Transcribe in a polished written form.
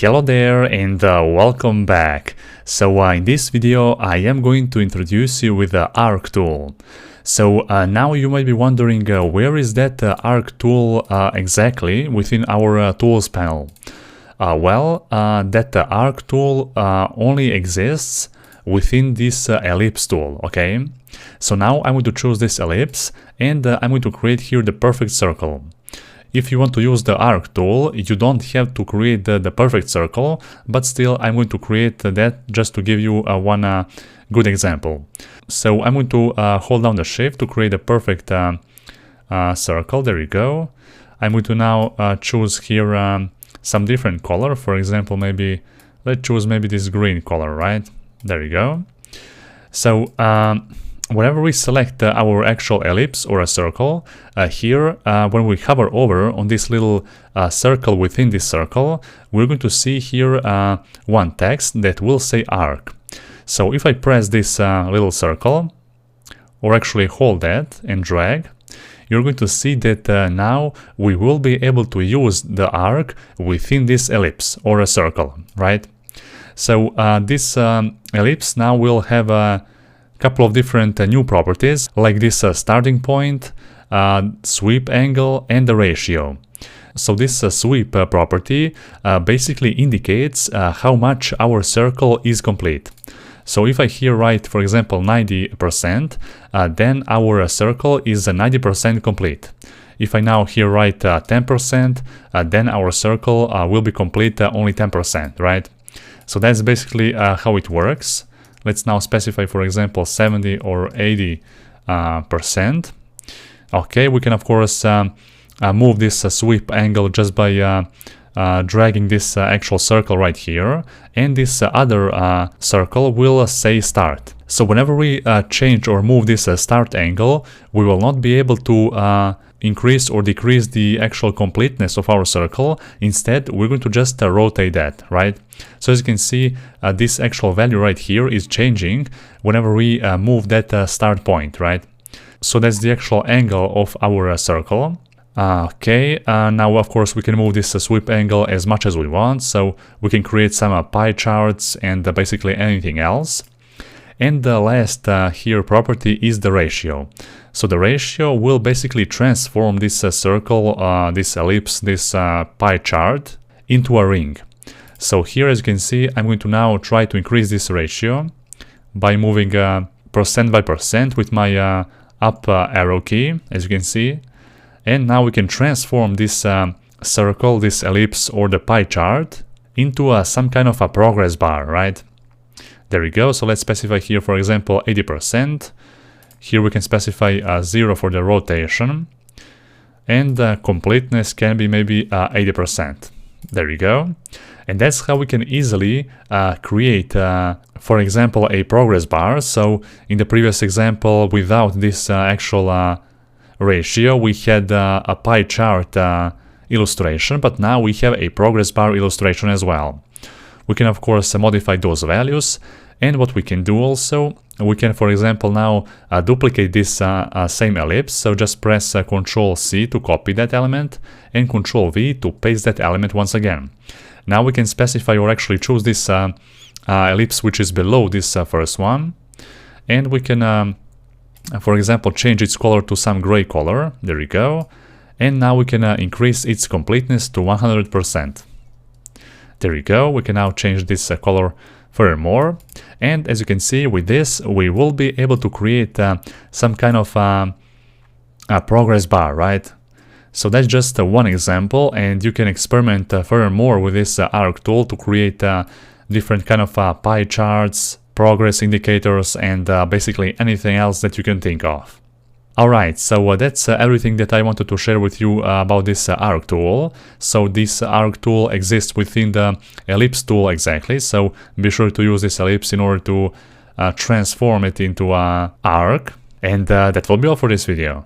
Hello there and welcome back. So in this video I am going to introduce you with the arc tool. So now you might be wondering where is that arc tool exactly within our tools panel. That arc tool only exists within this ellipse tool, okay? So now I'm going to choose this ellipse and I'm going to create here the perfect circle. If you want to use the arc tool, you don't have to create the perfect circle, but still I'm going to create that just to give you one good example. So I'm going to hold down the shift to create a perfect circle. There you go. I'm going to now choose here some different color. For example, maybe let's choose maybe this green color, right? There you go. So whenever we select our actual ellipse or a circle, here when we hover over on this little circle within this circle, we're going to see here one text that will say arc. So if I press this little circle, or actually hold that and drag, you're going to see that now we will be able to use the arc within this ellipse or a circle, right? So this ellipse now will have a couple of different new properties, like this starting point, sweep angle, and the ratio. So this sweep property basically indicates how much our circle is complete. So if I here write, for example, 90%, then our circle is 90% complete. If I now here write 10%, then our circle will be complete only 10%, right? So that's basically how it works. Let's now specify, for example, 70 or 80%. Okay, we can of course move this sweep angle just by dragging this actual circle right here, and this other circle will say start. So whenever we change or move this start angle, we will not be able to increase or decrease the actual completeness of our circle. Instead, we're going to just rotate that, right? So as you can see, this actual value right here is changing whenever we move that start point, right? So that's the actual angle of our circle. Now of course we can move this sweep angle as much as we want, so we can create some pie charts and basically anything else. And the last here property is the ratio. So the ratio will basically transform this circle, this ellipse, this pie chart into a ring. So here, as you can see, I'm going to now try to increase this ratio by moving percent by percent with my up arrow key, as you can see. And now we can transform this circle, this ellipse or the pie chart into some kind of a progress bar, right? There we go. So let's specify here, for example, 80%. Here we can specify 0 for the rotation, and completeness can be maybe 80%. There you go. And that's how we can easily create, for example, a progress bar. So in the previous example, without this actual ratio, we had a pie chart illustration, but now we have a progress bar illustration as well. We can of course modify those values, and what we can do also, we can, for example, now duplicate this same ellipse. So just press Ctrl C to copy that element and Ctrl V to paste that element once again. Now we can specify or actually choose this ellipse which is below this first one, and we can for example change its color to some gray color. There you go. And now we can increase its completeness to 100%. There you go. We can now change this color furthermore, and as you can see, with this we will be able to create some kind of a progress bar, right? So that's just one example, and you can experiment furthermore with this arc tool to create different kind of pie charts, progress indicators, and basically anything else that you can think of. Alright, so that's everything that I wanted to share with you about this arc tool. So this arc tool exists within the ellipse tool exactly, so be sure to use this ellipse in order to transform it into an arc. And that will be all for this video.